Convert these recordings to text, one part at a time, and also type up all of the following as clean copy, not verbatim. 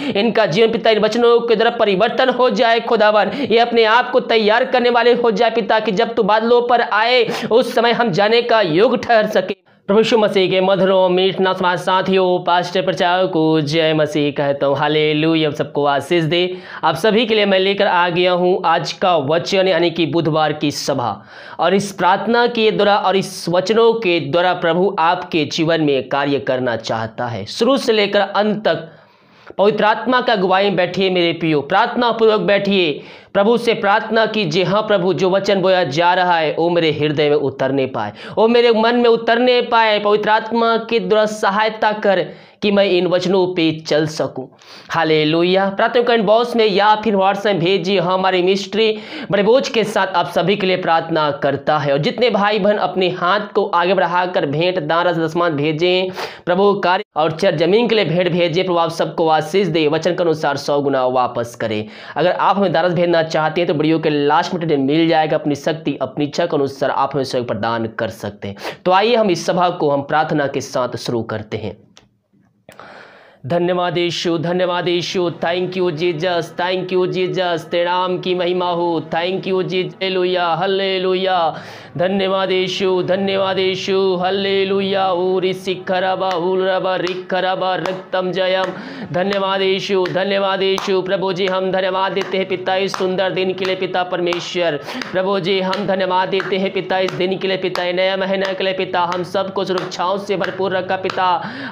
इनका जीवन पिता इन वचनों के द्वारा परिवर्तन हो जाए खुदावन। ये अपने आप को तैयार करने वाले हो जाए पिता, कि जब तू बादलों पर आए उस समय हम जाने का योग ठहर सके। प्रभु यीशु मसीह के मधुरों मीठ ना समाज साथियों, पास्टर प्रचारक को जय मसीह कहता हूँ। हालेलुया, सबको आशीष दे। आप सभी के लिए मैं लेकर आ गया हूँ आज का वचन, यानी कि बुधवार की सभा। और इस प्रार्थना के द्वारा और इस वचनों के द्वारा प्रभु आपके जीवन में कार्य करना चाहता है। शुरू से लेकर अंत तक पवित्र आत्मा का अगुवाई बैठिए मेरे प्रियो, प्रार्थना पूर्वक बैठिए, प्रभु से प्रार्थना कीजिए। हाँ प्रभु, जो वचन बोया जा रहा है वो मेरे हृदय में उतरने पाए, वो मेरे मन में उतरने पाए। पवित्र आत्मा के द्वारा सहायता कर कि मैं इन वचनों पे चल सकूं। हालेलुया। प्रार्थना कमेंट बॉक्स में या फिर व्हाट्सएप भेजिए। हमारी मिस्ट्री बड़े बोझ के साथ आप सभी के लिए प्रार्थना करता है। और जितने भाई बहन अपने हाथ को आगे बढ़ाकर भेंट दान दशमांश भेजें, प्रभु कार्य और चर जमीन के लिए भेंट भेजिए। प्रभु आप सबको आशीष दे, वचन के अनुसार 100 गुना वापस करे। अगर आप हमें दारस भेजना चाहते हैं तो वीडियो के लास्ट में मिल जाएगा। अपनी शक्ति अपनी इच्छा के अनुसार आप हमें सहयोग प्रदान कर सकते हैं। तो आइए हम इस सभा को हम प्रार्थना के साथ शुरू करते हैं। धन्यवाद यीशु, धन्यवाद Yeshu, thank you Jesus, thank you Jesus, तेरे नाम की महिमा हो। Thank you Jesus, hallelujah hallelujah. धन्यवाद यीशु, धन्यवाद यीशु, हालेलुया। उरी सिखरबा उरबा रिखरबा रक्तम जयम। धन्यवाद यीशु, धन्यवाद यीशु। प्रभु जी हम धन्यवाद देते हैं पिता इस सुंदर दिन के लिए पिता परमेश्वर। प्रभु जी हम धन्यवाद देते हैं पिता इस दिन के लिए पिता, नया महीना के लिए पिता। हम सबको सुरक्षाओं से भरपूर रखा पिता,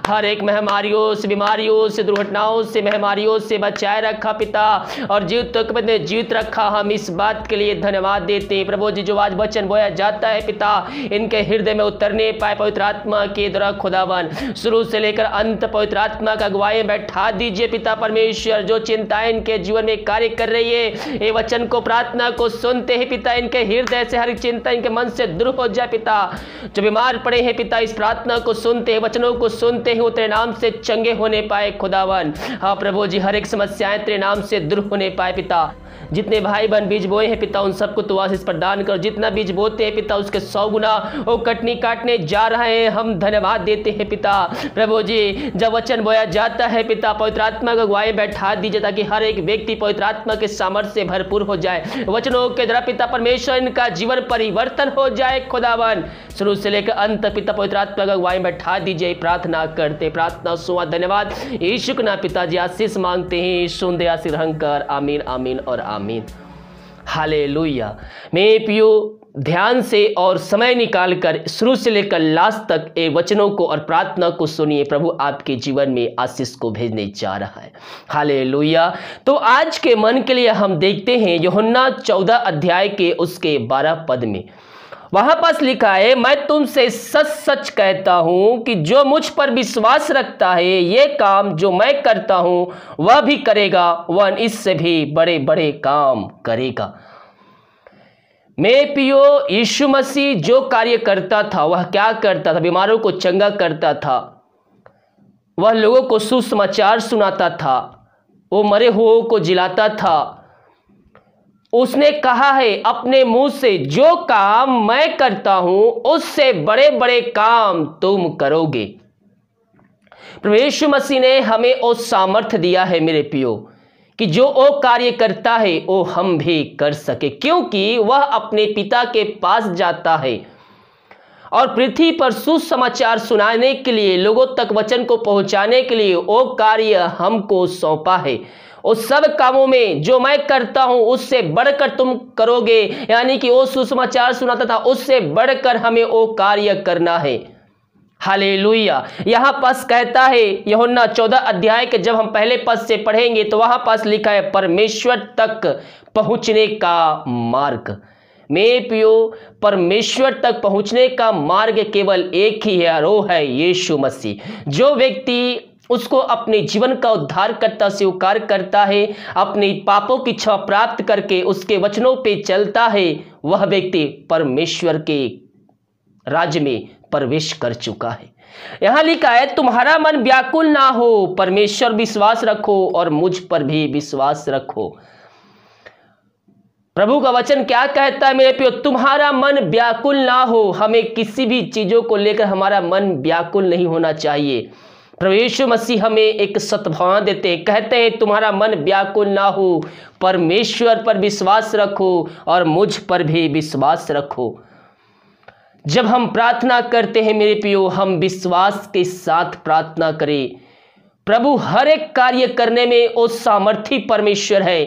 हर एक महामारियों से बीमारियों से दुर्घटनाओं से महामारियों से बचाए रखा पिता, और जीवित तक ने जीवित रखा। हम इस बात के लिए धन्यवाद देते हैं प्रभु जी। जो आज वचन बोया जाता है पिता, इनके हृदय में उतरने पाए पवित्र आत्मा के द्वारा खुदावन। शुरू से लेकर अंत पवित्र आत्मा का अगुवाई बैठा दीजिए पिता परमेश्वर। जो चिंताएं इनके जीवन में कार्य कर रही है, ये वचन को प्रार्थना को सुनते हैं पिता, इनके हृदय से हर चिंता इनके मन से दूर हो जाए पिता। जो बीमार पड़े हैं पिता, इस प्रार्थना को सुनते हैं, वचनों को सुनते हैं, तेरे नाम से चंगे होने पाए खुदावन। हाँ प्रभु जी, हर एक समस्याएं तेरे नाम से दूर होने पाए पिता। जितने भाई बहन बीज बोए हैं पिता, उन सबको तो आशीष प्रदान कर। जितना बीज बोते हैं पिता, उसके 100 गुना वो कटनी काटने जा रहे हैं। हम धन्यवाद देते हैं पिता। प्रभु जी जब वचन बोया जाता है पिता, पवित्र आत्मा का अगुवाई बैठा दीजिए, ताकि हर एक व्यक्ति पवित्र आत्मा के सामर्थ्य से भरपूर हो जाए। वचनों के द्वारा पिता परमेश्वर इनका जीवन परिवर्तन हो जाए खुदावन। शुरू से लेकर अंत तक पिता पवित्र आत्मा का अगुवाई बैठा दीजिए। प्रार्थना करते, प्रार्थना सुना। धन्यवाद यीशु के नाम पिताजी आशीष मांगते हैं, सुन आशीष कर। आमीन आमीन और आमीन। हालेलुया। मेरे प्रियो, ध्यान से और समय निकालकर शुरू से लेकर लास्ट तक ये वचनों को और प्रार्थना को सुनिए। प्रभु आपके जीवन में आशीष को भेजने जा रहा है। हालेलुया। तो आज के मन के लिए हम देखते हैं यूहन्ना 14 अध्याय के उसके 12 पद में। वहां पास लिखा है, मैं तुमसे सच सच कहता हूं कि जो मुझ पर विश्वास रखता है, ये काम जो मैं करता हूं वह भी करेगा, वह इससे भी बड़े बड़े काम करेगा। मैं पियो, यीशु मसीह जो कार्य करता था वह क्या करता था? बीमारों को चंगा करता था, वह लोगों को सुसमाचार सुनाता था, वो मरे हुओं को जिलाता था। उसने कहा है अपने मुंह से, जो काम मैं करता हूं उससे बड़े बड़े काम तुम करोगे। प्रभु यीशु मसीह ने हमें वो सामर्थ्य दिया है मेरे प्रियो, कि जो वो कार्य करता है वो हम भी कर सके, क्योंकि वह अपने पिता के पास जाता है और पृथ्वी पर सुसमाचार सुनाने के लिए, लोगों तक वचन को पहुंचाने के लिए वो कार्य हमको सौंपा है। उस सब कामों में जो मैं करता हूं उससे बढ़कर तुम करोगे, यानी कि वो सुसमाचार सुनाता था, उससे बढ़कर हमें वो कार्य करना है। हालेलुया। यहां पास कहता है यूहन्ना 14 अध्याय के जब हम पहले पद से पढ़ेंगे तो वहां पास लिखा है परमेश्वर तक पहुंचने का मार्ग। मेरे प्रियो, परमेश्वर तक पहुंचने का मार्ग केवल एक ही है, और वो है यीशु मसीह। जो व्यक्ति उसको अपने जीवन का उद्धारकर्ता स्वीकार करता है, अपने पापों की क्षमा प्राप्त करके उसके वचनों पे चलता है, वह व्यक्ति परमेश्वर के राज्य में प्रवेश कर चुका है। यहां लिखा है तुम्हारा मन व्याकुल ना हो, परमेश्वर विश्वास रखो और मुझ पर भी विश्वास रखो। प्रभु का वचन क्या कहता है मेरे प्रियो? तुम्हारा मन व्याकुल ना हो। हमें किसी भी चीजों को लेकर हमारा मन व्याकुल नहीं होना चाहिए। प्रभु यीशु मसीह हमें एक सद्भावना देते हैं, कहते हैं तुम्हारा मन व्याकुल ना हो, परमेश्वर पर विश्वास रखो और मुझ पर भी विश्वास रखो। जब हम प्रार्थना करते हैं मेरे प्रियो, हम विश्वास के साथ प्रार्थना करें। प्रभु हर एक कार्य करने में वो सामर्थी परमेश्वर है,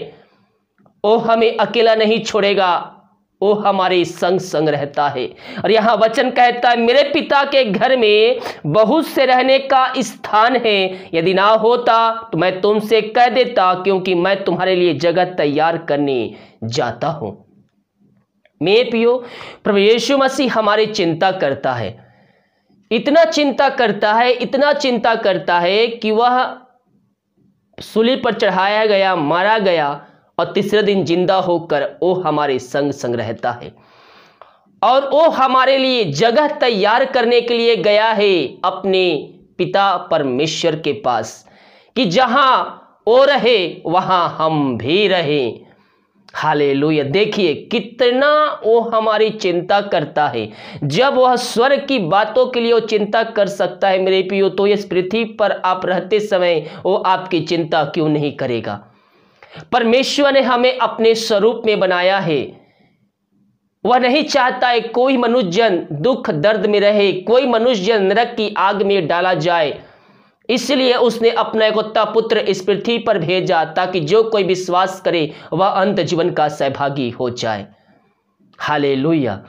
वो हमें अकेला नहीं छोड़ेगा, वो हमारे संग संग रहता है। और यहाँ वचन कहता है मेरे पिता के घर में बहुत से रहने का स्थान है, यदि ना होता तो मैं तुमसे कह देता, क्योंकि मैं तुम्हारे लिए जगह तैयार करने जाता हूं। मेरे प्रियो, प्रभु यीशु मसीह हमारी चिंता करता है, इतना चिंता करता है, इतना चिंता करता है कि वह सूली पर चढ़ाया गया, मारा गया और तीसरे दिन जिंदा होकर वो हमारे संग संग रहता है। और वो हमारे लिए जगह तैयार करने के लिए गया है अपने पिता परमेश्वर के पास, कि जहां वो रहे वहां हम भी रहें। हालेलुया। देखिए कितना वो हमारी चिंता करता है। जब वह स्वर्ग की बातों के लिए वो चिंता कर सकता है मेरे प्रियो, तो इस पृथ्वी पर आप रहते समय वो आपकी चिंता क्यों नहीं करेगा। परमेश्वर ने हमें अपने स्वरूप में बनाया है। वह नहीं चाहता है कोई मनुष्य जन दुख दर्द में रहे, कोई मनुष्य जन नरक की आग में डाला जाए। इसलिए उसने अपना एकलौता पुत्र इस पृथ्वी पर भेजा, ताकि जो कोई विश्वास करे वह अनंत जीवन का सहभागी हो जाए। हालेलुया।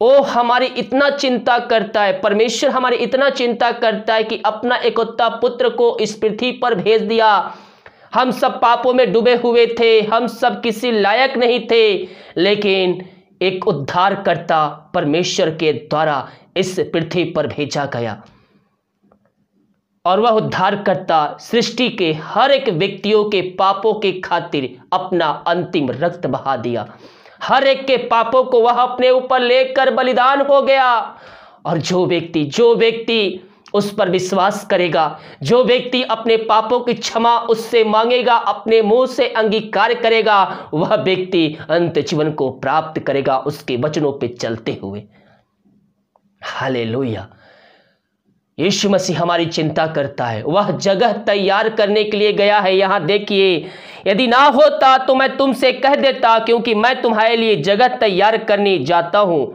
ओ हमारी इतना चिंता करता है, परमेश्वर हमारी इतना चिंता करता है कि अपना एकलौता पुत्र को इस पृथ्वी पर भेज दिया। हम सब पापों में डूबे हुए थे, हम सब किसी लायक नहीं थे, लेकिन एक उद्धारकर्ता परमेश्वर के द्वारा इस पृथ्वी पर भेजा गया। और वह उद्धारकर्ता सृष्टि के हर एक व्यक्तियों के पापों के खातिर अपना अंतिम रक्त बहा दिया। हर एक के पापों को वह अपने ऊपर लेकर बलिदान हो गया। और जो व्यक्ति उस पर विश्वास करेगा, जो व्यक्ति अपने पापों की क्षमा उससे मांगेगा, अपने मुंह से अंगीकार करेगा, वह व्यक्ति अनंत जीवन को प्राप्त करेगा उसके वचनों पे चलते हुए। हालेलुया। यीशु मसीह हमारी चिंता करता है, वह जगह तैयार करने के लिए गया है। यहाँ देखिए, यदि ना होता तो मैं तुमसे कह देता, क्योंकि मैं तुम्हारे लिए जगह तैयार करने जाता हूं।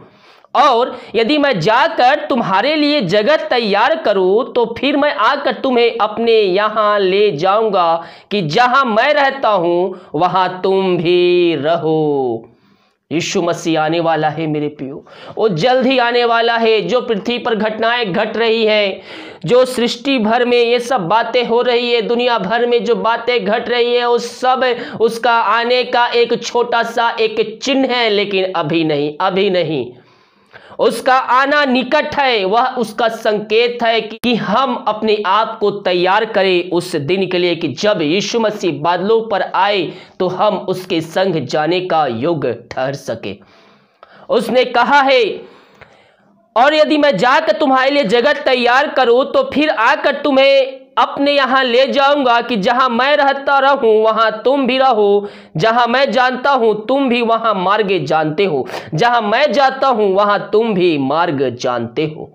और यदि मैं जाकर तुम्हारे लिए जगह तैयार करूं तो फिर मैं आकर तुम्हें अपने यहाँ ले जाऊंगा, कि जहां मैं रहता हूं वहां तुम भी रहो। यीशु मसीह आने वाला है मेरे प्रियो, वो जल्द ही आने वाला है। जो पृथ्वी पर घटनाएं घट रही है, जो सृष्टि भर में ये सब बातें हो रही है, दुनिया भर में जो बातें घट रही है, वो सब उसका आने का एक छोटा सा एक चिन्ह है, लेकिन अभी नहीं। उसका आना निकट है। वह उसका संकेत है कि हम अपने आप को तैयार करें उस दिन के लिए, कि जब यीशु मसीह बादलों पर आए तो हम उसके संग जाने का योग्य ठहर सके। उसने कहा है, और यदि मैं जाकर तुम्हारे लिए जगह तैयार करूं तो फिर आकर तुम्हें अपने यहाँ ले जाऊंगा, कि जहां मैं रहता रहूं वहां तुम भी रहो। जहां मैं जानता हूं तुम भी वहां मार्ग जानते हो, जहां मैं जाता हूं वहां तुम भी मार्ग जानते हो।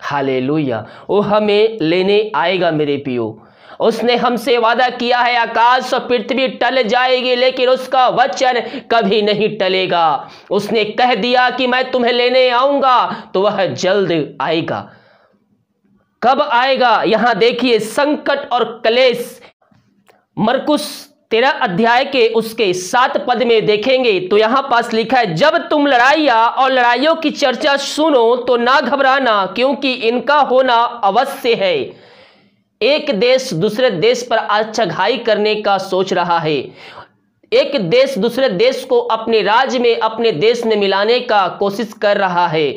हालेलुया। वो हमें लेने आएगा मेरे प्रियो। उसने हमसे वादा किया है, आकाश और पृथ्वी टल जाएगी लेकिन उसका वचन कभी नहीं टलेगा। उसने कह दिया कि मैं तुम्हें लेने आऊंगा, तो वह जल्द आएगा। कब आएगा? यहां देखिए, संकट और क्लेश मरकुस 13 अध्याय के उसके 7 पद में देखेंगे तो यहां पास लिखा है, जब तुम लड़ाइयां और लड़ाइयों की चर्चा सुनो तो ना घबराना, क्योंकि इनका होना अवश्य है। एक देश दूसरे देश पर आज चढ़ाई करने का सोच रहा है। एक देश दूसरे देश को अपने राज्य में, अपने देश में मिलाने का कोशिश कर रहा है।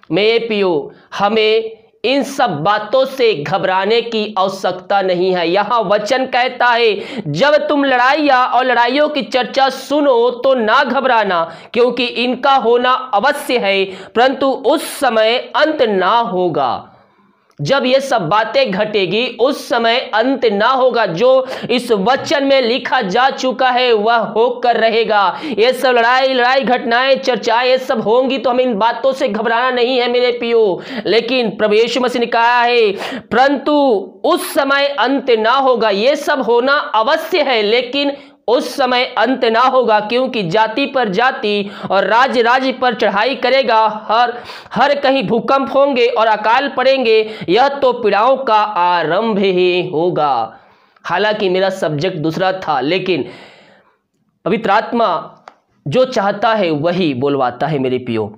मेरे प्रियो, हमें इन सब बातों से घबराने की आवश्यकता नहीं है। यहां वचन कहता है, जब तुम लड़ाइयां और लड़ाइयों की चर्चा सुनो तो ना घबराना, क्योंकि इनका होना अवश्य है, परंतु उस समय अंत ना होगा। जब ये सब बातें घटेगी उस समय अंत ना होगा। जो इस वचन में लिखा जा चुका है वह होकर रहेगा। ये सब लड़ाई घटनाएं चर्चाएं ये सब होंगी तो हमें इन बातों से घबराना नहीं है मेरे पियो। लेकिन प्रभु यीशु मसीह ने कहा है परंतु उस समय अंत ना होगा। ये सब होना अवश्य है लेकिन उस समय अंत ना होगा, क्योंकि जाति पर जाति और राज्य राज्य पर चढ़ाई करेगा। हर कहीं भूकंप होंगे और अकाल पड़ेंगे। यह तो पीड़ाओं का आरंभ ही होगा। हालांकि मेरा सब्जेक्ट दूसरा था लेकिन पवित्र आत्मा जो चाहता है वही बोलवाता है मेरे पियो।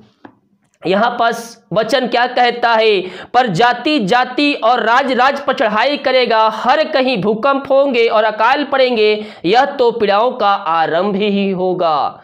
यहां पास वचन क्या कहता है, पर जाति जाति और राज राज पर चढ़ाई करेगा। हर कहीं भूकंप होंगे और अकाल पड़ेंगे। यह तो पीड़ाओं का आरंभ ही होगा।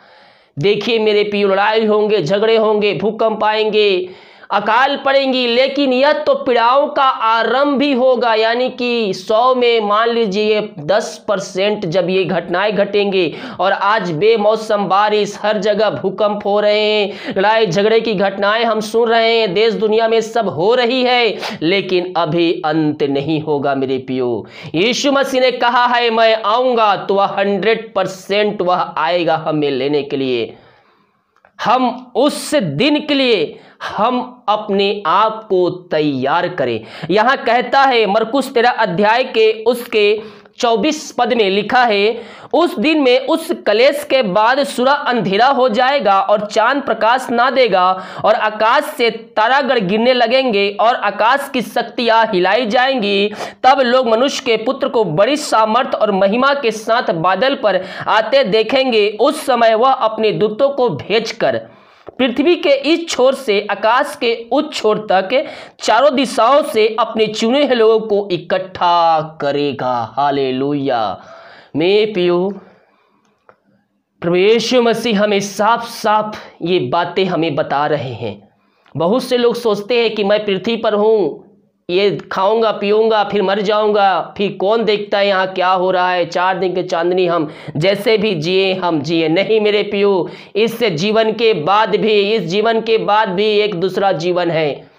देखिए मेरे पियो, लड़ाई होंगे, झगड़े होंगे, भूकंप आएंगे, अकाल पड़ेंगी, लेकिन यह तो पीड़ाओं का आरंभ भी होगा। यानी कि 100 में मान लीजिए 10% जब ये घटनाएं घटेंगे और आज बेमौसम बारिश, हर जगह भूकंप हो रहे हैं, लड़ाई झगड़े की घटनाएं हम सुन रहे हैं, देश दुनिया में सब हो रही है, लेकिन अभी अंत नहीं होगा मेरे पियो। यीशु मसीह ने कहा है मैं आऊंगा तो वह 100% वह आएगा हमें लेने के लिए। हम उस दिन के लिए हम अपने आप को तैयार करें। यहां कहता है मरकुस 13 अध्याय के उसके 24 पद में लिखा है, उस दिन में उस कलेश के बाद सूरज अंधेरा हो जाएगा और चांद प्रकाश ना देगा और आकाश से तारागण गिरने लगेंगे और आकाश की शक्तियां हिलाई जाएंगी। तब लोग मनुष्य के पुत्र को बड़ी सामर्थ और महिमा के साथ बादल पर आते देखेंगे। उस समय वह अपने दूतों को भेजकर पृथ्वी के इस छोर से आकाश के उस छोर तक चारों दिशाओं से अपने चुने हुए लोगों को इकट्ठा करेगा। हालेलुया। मैं पियो, प्रभु यीशु मसीह हमें साफ साफ ये बातें हमें बता रहे हैं। बहुत से लोग सोचते हैं कि मैं पृथ्वी पर हूँ, ये खाऊंगा पीऊंगा फिर मर जाऊंगा, फिर कौन देखता है यहाँ क्या हो रहा है, 4 दिन के चांदनी हम जैसे भी जिए हम जिए। नहीं मेरे पियो, इस जीवन के बाद भी एक दूसरा जीवन है।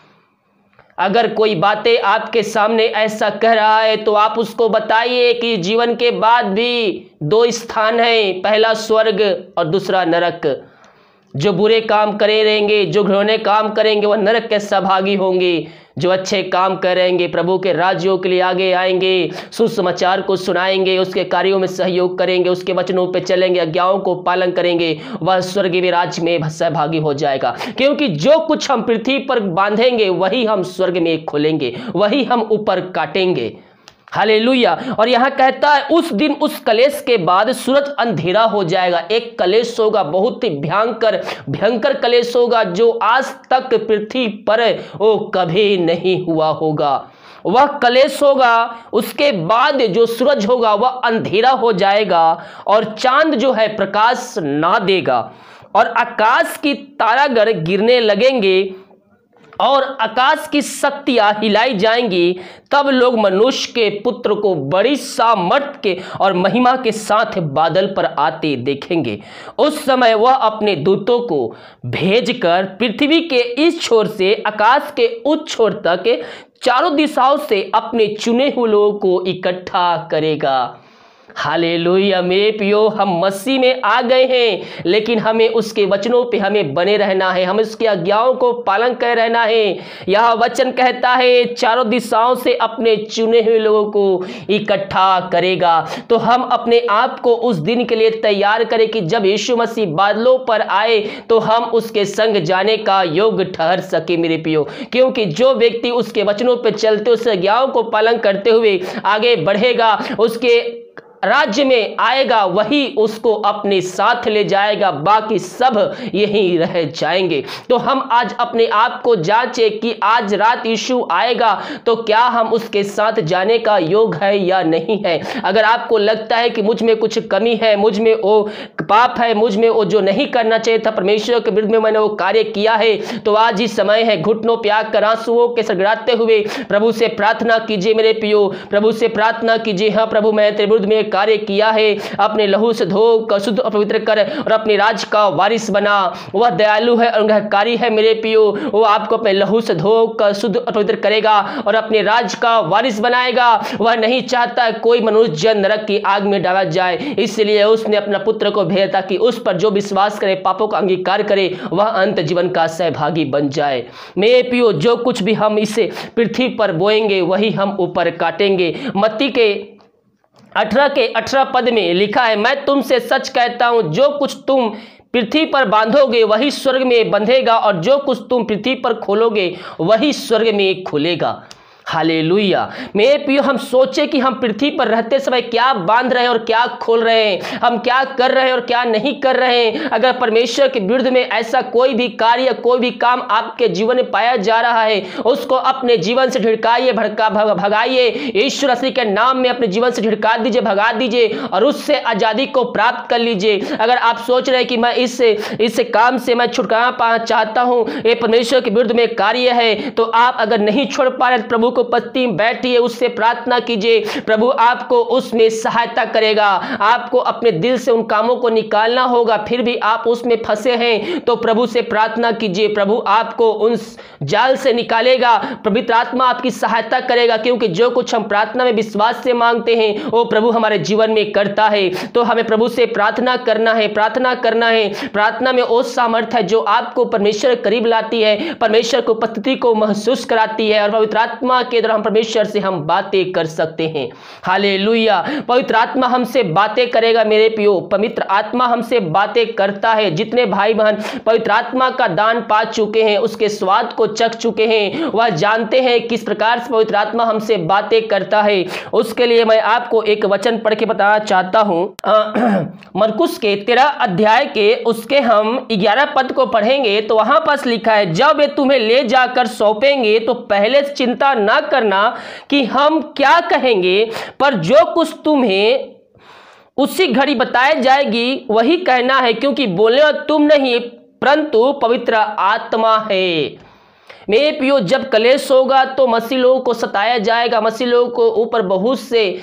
अगर कोई बातें आपके सामने ऐसा कह रहा है तो आप उसको बताइए कि जीवन के बाद भी 2 स्थान हैं, पहला स्वर्ग और दूसरा नरक। जो बुरे काम करे रहेंगे, जो घृण्य काम करेंगे वह नरक के सहभागी होंगे। जो अच्छे काम करेंगे प्रभु के राज्यों के लिए आगे आएंगे, सुसमाचार को सुनाएंगे, उसके कार्यों में सहयोग करेंगे, उसके वचनों पे चलेंगे, आज्ञाओं को पालन करेंगे, वह स्वर्गीय राज्य में सहभागी हो जाएगा। क्योंकि जो कुछ हम पृथ्वी पर बांधेंगे वही हम स्वर्ग में खोलेंगे, वही हम ऊपर काटेंगे। हालेलुया। और यहां कहता है उस दिन उस कलेश के बाद सूरज अंधेरा हो जाएगा। एक कलेश होगा, बहुत ही भयंकर कलेश होगा जो आज तक पृथ्वी पर वो कभी नहीं हुआ होगा। वह कलेश होगा, उसके बाद जो सूरज होगा वह अंधेरा हो जाएगा और चांद जो है प्रकाश ना देगा और आकाश की तारागण गिरने लगेंगे और आकाश की शक्तियां हिलाई जाएंगी। तब लोग मनुष्य के पुत्र को बड़ी सामर्थ के और महिमा के साथ बादल पर आते देखेंगे। उस समय वह अपने दूतों को भेजकर पृथ्वी के इस छोर से आकाश के उस छोर तक चारों दिशाओं से अपने चुने हुए लोगों को इकट्ठा करेगा। हालेलुया। मेरे पियो, हम मसीह में आ गए हैं लेकिन हमें उसके वचनों पे हमें बने रहना है, हमें उसकी आज्ञाओं को पालन कर रहना है। यह वचन कहता है चारों दिशाओं से अपने चुने हुए लोगों को इकट्ठा करेगा। तो हम अपने आप को उस दिन के लिए तैयार करें कि जब यीशु मसीह बादलों पर आए तो हम उसके संग जाने का योग्य ठहर सके मेरे पियो। क्योंकि जो व्यक्ति उसके वचनों पर चलते उसके आज्ञाओं को पालन करते हुए आगे बढ़ेगा, उसके राज्य में आएगा, वही उसको अपने साथ ले जाएगा, बाकी सब यहीं रह जाएंगे। तो हम आज अपने आप को जांचें कि आज रात यीशु आएगा तो क्या हम उसके साथ जाने का योग है या नहीं है। अगर आपको लगता है कि मुझ में कुछ कमी है, मुझ में वो पाप है, मुझ में वो जो नहीं करना चाहिए था, परमेश्वर के विरुद्ध में मैंने वो कार्य किया है, तो आज ही समय है घुटनों पे आकर आंसुओं के सड़गड़ाते हुए प्रभु से प्रार्थना कीजिए मेरे पियो, प्रभु से प्रार्थना कीजिए। हाँ प्रभु, मैं तेरे विरुद्ध में कार्य किया है, अपने लहू से धो कर शुद्ध और पवित्र कर और अपने राज का वारिस बना। वह दयालु है और अनुग्रहकारी है मेरे प्रियो, वो आपको अपने लहू से धो कर शुद्ध और पवित्र करेगा और अपने राज का वारिस बनाएगा। वह नहीं चाहता कोई मनुष्य नरक की आग में डाला जाए, इसलिए उसने अपना पुत्र को भेजा ताकि उस पर जो विश्वास करे, पापों का अंगीकार करे, वह अंत जीवन का सहभागी बन जाए। मेरे प्रियो, जो कुछ भी हम इसे पृथ्वी पर बोएंगे वही हम ऊपर काटेंगे। मत्ती के 18 पद में लिखा है, मैं तुमसे सच कहता हूं, जो कुछ तुम पृथ्वी पर बांधोगे वही स्वर्ग में बंधेगा और जो कुछ तुम पृथ्वी पर खोलोगे वही स्वर्ग में खुलेगा। हालेलुया। मेरे प्रियो, हम सोचे कि हम पृथ्वी पर रहते समय क्या बांध रहे हैं और क्या खोल रहे हैं, हम क्या कर रहे हैं और क्या नहीं कर रहे हैं। अगर परमेश्वर के विरुद्ध में ऐसा कोई भी कार्य, कोई भी काम आपके जीवन में पाया जा रहा है, उसको अपने जीवन से झिड़काइए, भगाइए। ईश्वर मसीह के नाम में अपने जीवन से झिड़का दीजिए, भगा दीजिए और उससे आजादी को प्राप्त कर लीजिए। अगर आप सोच रहे हैं कि मैं इस काम से मैं छुटकारा पाना चाहता हूं, ये परमेश्वर के विरुद्ध में कार्य है, तो आप अगर नहीं छोड़ पा रहे, प्रभु को पत्ती बैठिए, उससे प्रार्थना कीजिए, प्रभु आपको उसमें सहायता करेगा। आपको अपने दिल से उन कामों को निकालना होगा, फिर भी आप उसमें फंसे हैं तो प्रभु से प्रार्थना कीजिए, प्रभु आपको उन जाल से निकालेगा, पवित्र आत्मा आपकी सहायता करेगा। क्योंकि जो कुछ हम प्रार्थना में विश्वास से मांगते हैं वो प्रभु हमारे जीवन में करता है। तो हमें प्रभु से प्रार्थना करना है, प्रार्थना करना है। प्रार्थना में वो सामर्थ्य है जो आपको परमेश्वर करीब लाती है, परमेश्वर को उपस्थिति को महसूस कराती है और पवित्र आत्मा के द्वारा हम परमेश्वर से हम बातें कर सकते हैं। हालेलुया। पवित्र आत्मा हमसे बातें करेगा मेरे प्रियो, पवित्र आत्मा हमसे बातें करता है। जितने भाई बहन पवित्र आत्मा का दान पा चुके हैं, उसके स्वाद को चख चुके हैं, वह जानते हैं किस प्रकार से पवित्र आत्मा हमसे बातें करता है। उसके लिए मैं आपको एक वचन पढ़ के बताना चाहता हूं। मरकुस के 13 अध्याय के उसके हम 11 पद को पढ़ेंगे तो वहां पर लिखा है, जब वे तुम्हें ले जाकर सौंपेंगे तो पहले से चिंता ना करना कि हम क्या कहेंगे, पर जो कुछ तुम्हें उसी घड़ी बताया जाएगी वही कहना है, क्योंकि बोलने वाला तुम नहीं परंतु पवित्र आत्मा है। मेरे प्रियो, जब कलेश होगा तो मसीह लोगों को सताया जाएगा, मसीह लोगों को ऊपर बहुत से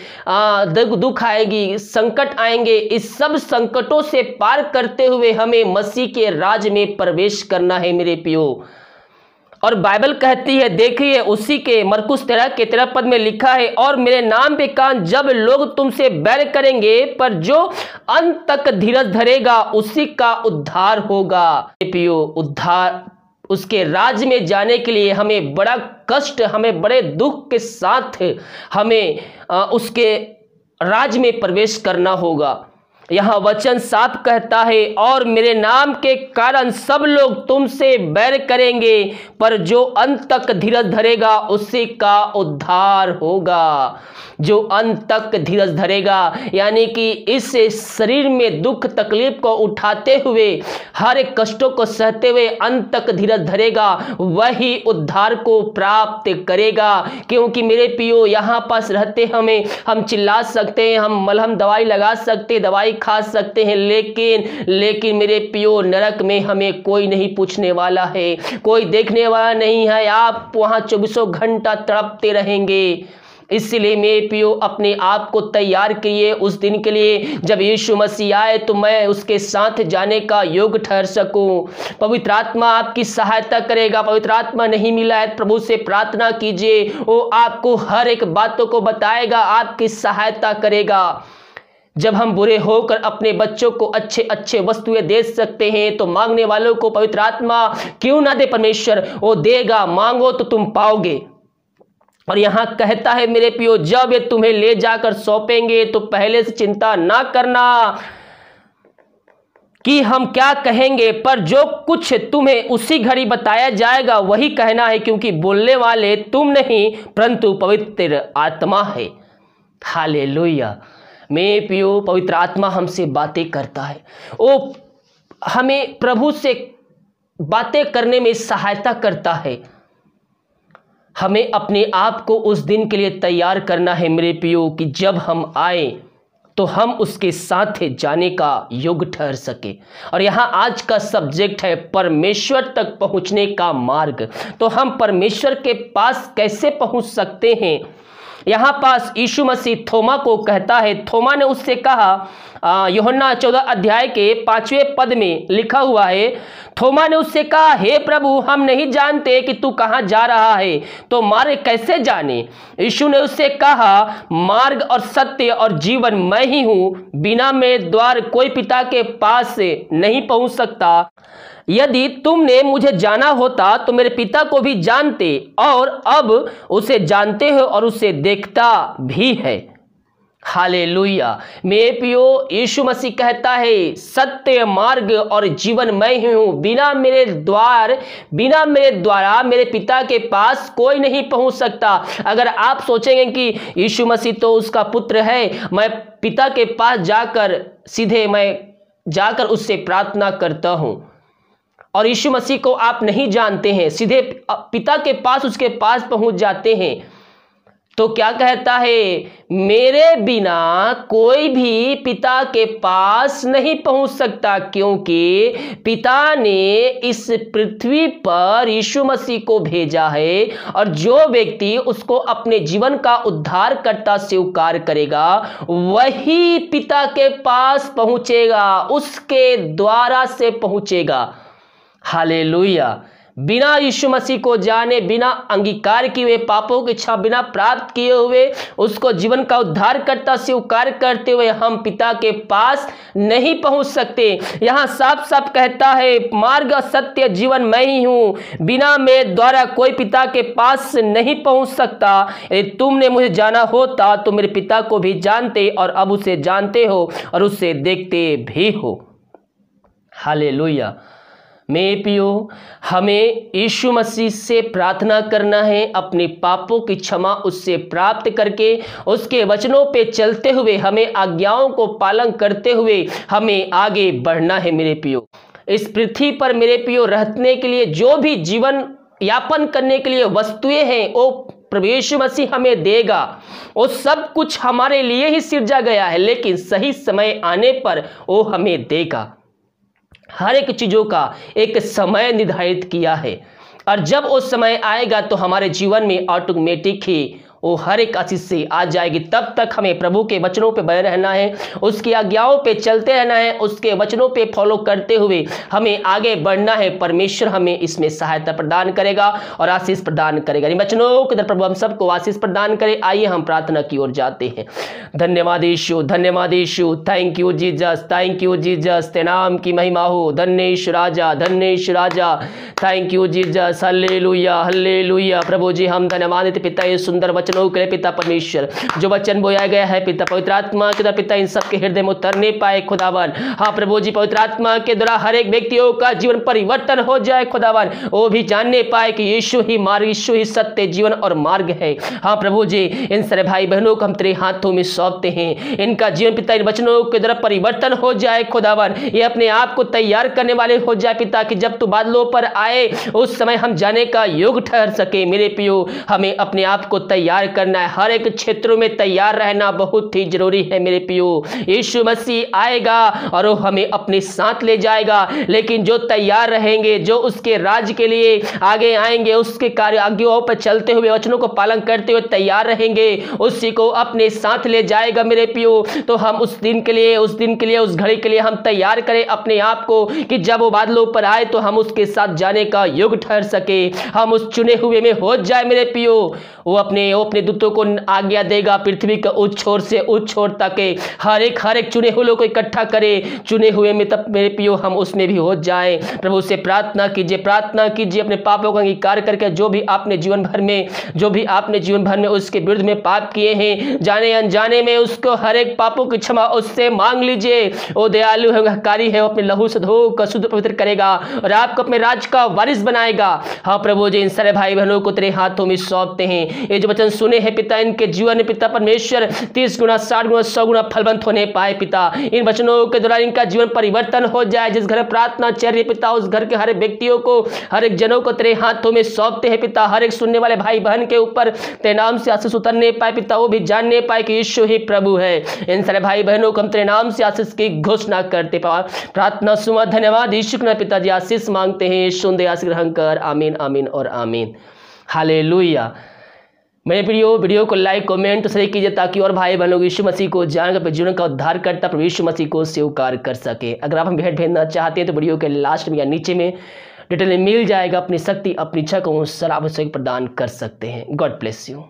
दुख आएगी, संकट आएंगे। इस सब संकटों से पार करते हुए हमें मसीह के राज में प्रवेश करना है मेरे प्रियो। और बाइबल कहती है, देखिए उसी के मरकुस 13 के 13 पद में लिखा है, और मेरे नाम पे कान जब लोग तुमसे बैर करेंगे, पर जो अंत तक धीरज धरेगा उसी का उद्धार होगा। प्रियो, उद्धार उसके राज में जाने के लिए हमें बड़ा कष्ट, हमें बड़े दुख के साथ हमें उसके राज में प्रवेश करना होगा। यहां वचन साफ कहता है, और मेरे नाम के कारण सब लोग तुमसे बैर करेंगे, पर जो अंत तक धीरज धरेगा उसी का उद्धार होगा। जो अंत तक धीरज धरेगा यानी कि इस शरीर में दुख तकलीफ को उठाते हुए, हर एक कष्टों को सहते हुए अंत तक धीरज धरेगा, वही उद्धार को प्राप्त करेगा। क्योंकि मेरे प्रियो, यहाँ पास रहते हम चिल्ला सकते हैं, हम मलहम दवाई लगा सकते, दवाई खा सकते हैं, लेकिन मेरे प्रियो, नरक में हमें कोई नहीं पूछने वाला है, कोई देखने वाला नहीं है। आप वहां 24 घंटा तड़पते रहेंगे। इसलिए मेरे प्रियो, अपने आप को तैयार करिए उस दिन के लिए जब यीशु मसीह आए तो मैं उसके साथ जाने का योग्य ठहर सकूं। पवित्र आत्मा आपकी सहायता करेगा। पवित्र आत्मा नहीं मिला है, प्रभु से प्रार्थना कीजिए, वो आपको हर एक बातों को बताएगा, आपकी सहायता करेगा। जब हम बुरे होकर अपने बच्चों को अच्छे अच्छे वस्तुएं दे सकते हैं, तो मांगने वालों को पवित्र आत्मा क्यों ना दे, परमेश्वर वो देगा। मांगो तो तुम पाओगे। और यहां कहता है मेरे प्रियो, जब ये तुम्हें ले जाकर सौंपेंगे तो पहले से चिंता ना करना कि हम क्या कहेंगे, पर जो कुछ तुम्हें उसी घड़ी बताया जाएगा वही कहना है, क्योंकि बोलने वाले तुम नहीं परंतु पवित्र आत्मा है। हालेलुया। मेरे प्रियो, पवित्र आत्मा हमसे बातें करता है, वो हमें प्रभु से बातें करने में सहायता करता है। हमें अपने आप को उस दिन के लिए तैयार करना है मेरे प्रियो, कि जब हम आए तो हम उसके साथ जाने का योग्य ठहर सके। और यहाँ आज का सब्जेक्ट है परमेश्वर तक पहुँचने का मार्ग। तो हम परमेश्वर के पास कैसे पहुँच सकते हैं? यहाँ पास यीशु मसीह थोमा को कहता है, थोमा ने उससे कहा, यूहन्ना 14 अध्याय के 5वें पद में लिखा हुआ है, थोमा ने उससे कहा, हे प्रभु, हम नहीं जानते कि तू कहाँ जा रहा है, तो मार्ग कैसे जाने? यीशु ने उससे कहा, मार्ग और सत्य और जीवन मैं ही हूँ, बिना मेरे द्वार कोई पिता के पास से नहीं पहुँच सकता। यदि तुमने मुझे जाना होता तो मेरे पिता को भी जानते, और अब उसे जानते हो और उसे देखता भी है। हालेलुया। मेरे प्रियो, यीशु मसीह कहता है, सत्य, मार्ग और जीवन मैं ही हूँ, बिना मेरे द्वारा मेरे पिता के पास कोई नहीं पहुँच सकता। अगर आप सोचेंगे कि यीशु मसीह तो उसका पुत्र है, मैं पिता के पास जाकर उससे प्रार्थना करता हूँ, और यीशु मसीह को आप नहीं जानते हैं, सीधे पिता के पास उसके पास पहुंच जाते हैं, तो क्या कहता है, मेरे बिना कोई भी पिता के पास नहीं पहुंच सकता, क्योंकि पिता ने इस पृथ्वी पर यीशु मसीह को भेजा है, और जो व्यक्ति उसको अपने जीवन का उद्धारकर्ता स्वीकार करेगा वही पिता के पास पहुंचेगा, उसके द्वारा से पहुंचेगा। हालेलुया। बिना यीशु मसीह को जाने, बिना अंगीकार किए हुए, पापों की इच्छा बिना प्राप्त किए हुए, उसको जीवन का उद्धारकर्ता स्वीकार करते हुए हम पिता के पास नहीं पहुंच सकते। यहाँ साफ साफ कहता है, मार्ग, सत्य, जीवन मैं ही हूँ, बिना मेरे द्वारा कोई पिता के पास नहीं पहुंच सकता। यदि तुमने मुझे जाना होता तो मेरे पिता को भी जानते, और अब उसे जानते हो और उसे देखते भी हो। हालेलुया। मेरे प्रियो, हमें यीशु मसीह से प्रार्थना करना है, अपने पापों की क्षमा उससे प्राप्त करके, उसके वचनों पे चलते हुए, हमें आज्ञाओं को पालन करते हुए हमें आगे बढ़ना है। मेरे प्रियो, इस पृथ्वी पर मेरे प्रियो रहने के लिए, जो भी जीवन यापन करने के लिए वस्तुएं हैं, वो प्रभु यीशु मसीह हमें देगा। वो सब कुछ हमारे लिए ही सिरजा गया है, लेकिन सही समय आने पर वो हमें देगा। हर एक चीजों का एक समय निर्धारित किया है, और जब वो समय आएगा तो हमारे जीवन में ऑटोमेटिक ही वो हर एक आशीष से आ जाएगी। तब तक हमें प्रभु के वचनों पे बने रहना है, उसकी आज्ञाओं पे चलते रहना है, उसके वचनों पे फॉलो करते हुए हमें आगे बढ़ना है। परमेश्वर हमें इसमें सहायता प्रदान करेगा और आशीष प्रदान करेगा। इन वचनों के द्वारा प्रभु हम सबको आशीष प्रदान करे। आइए हम प्रार्थना की ओर जाते हैं। धन्यवाद यीशु, धन्यवाद Yeshu, thank you Jesus, thank you Jesus, तेरे नाम की महिमा हो। धन्य यीशु राजा, धन्य यीशु राजा, thank you Jesus, hallelujah, hallelujah. प्रभु जी हम धन्यवाद देते पिता, ये सुंदर वचनों के लिए पिता परमेश्वर, जो वचन बोया गया है पिता, पवित्र आत्मा के द्वारा पिता इन सबके हृदय में उतरने पाए खुदावन। हाँ प्रभु जी, पवित्र आत्मा के द्वारा हर एक व्यक्तियों का जीवन परिवर्तन हो जाए खुदावन, वो भी जानने पाए कि यीशु ही मार्ग, यीशु ही सत्य, जीवन और मार्ग है। हाँ प्रभु जी, इन सारे भाई बहनों को हम तेरे हाथों में सौंपते हैं, इनका जीवन पिता इन वचनों के द्वारा परिवर्तन हो जाए खुदावन। ये अपने आप को तैयार करने वाले हो जाए पिता, कि जब तू बादलों पर आए उस समय हम जाने का योग ठहर सके। मेरे प्रियो, हमें अपने आप को तैयार करना है, हर एक क्षेत्रों में तैयार रहना बहुत ही जरूरी है। मेरे प्रियो, यीशु मसीह आएगा और वो हमें अपने साथ ले जाएगा, लेकिन जो तैयार रहेंगे, जो उसके राज्य के लिए आगे आएंगे, उसके कार्य आज्ञाओं पर चलते हुए, वचनों को पालन करते हुए तैयार रहेंगे, उसी को अपने साथ ले जाएगा। मेरे प्रियो, तो हम उस दिन के लिए, उस घड़ी के लिए हम तैयार करें अपने आप को, कि जब वो बादलों पर आए तो हम उसके साथ जाने का योग ठहर सके, हम उस चुने हुए में हो जाए। मेरे प्रियो, वो अपने दूतों को आज्ञा देगा, पृथ्वी के उस छोर से उस छोर तक हर एक चुने हुए को इकट्ठा करे, चुने हुए में, तब मेरे प्रियो हम उसमें भी हो जाए। प्रभु से प्रार्थना कीजिए अपने पापों का अंगीकार करके, जो भी आपने जीवन भर में उसके विरुद्ध में पाप किए हैं, जाने अनजाने में, उसको हर एक पापों की क्षमा उससे मांग लीजिए। वो दयालु है, कारी है, वो अपने लहू से धोकर शुद्ध पवित्र करेगा और आपको अपने राज्य का वारिस बनाएगा। हाँ प्रभु जी, इन सारे भाई बहनों को तेरे हाथों में सौंपते हैं। ये जो वचन सुने हैं पिता, इनके जीवन में पिता परमेश्वर 30 गुना, 60 गुना, 100 गुना फलवंत होने पाए पिता। इन वचनों के द्वारा इनका जीवन परिवर्तन हो जाए। जिस घर में प्रार्थना चल रही है पिता, उस घर के हर एक व्यक्तियों को, हर एक जनों को तेरे हाथों में सौंपते हैं पिता। हर एक सुनने वाले भाई बहन के ऊपर तेरे नाम से आशीष उतरने पाए पिता, वो भी जानने पाए कि यीशु ही प्रभु है। इन सारे भाई बहनों को हम तेरे नाम से आशीष की घोषणा करते प्रार्थना सुना। धन्यवाद यीशु के पिताजी, आशीष मांगते हैं, सुन दे, आशीष ग्रहण कर। आमीन, आमीन और आमीन। हालेलुया। मेरे वीडियो को लाइक कमेंट तो सही कीजिए ताकि और भाई बहनों यीशु मसीह को जानकर अपने जीवन का उद्धार करता प्रभु यीशु मसीह को स्वीकार कर सके। अगर आप हम भेंट भेजना चाहते हैं तो वीडियो के लास्ट में या नीचे में डिटेल में मिल जाएगा। अपनी शक्ति अपनी इच्छा को सलाह प्रदान कर सकते हैं। God bless you.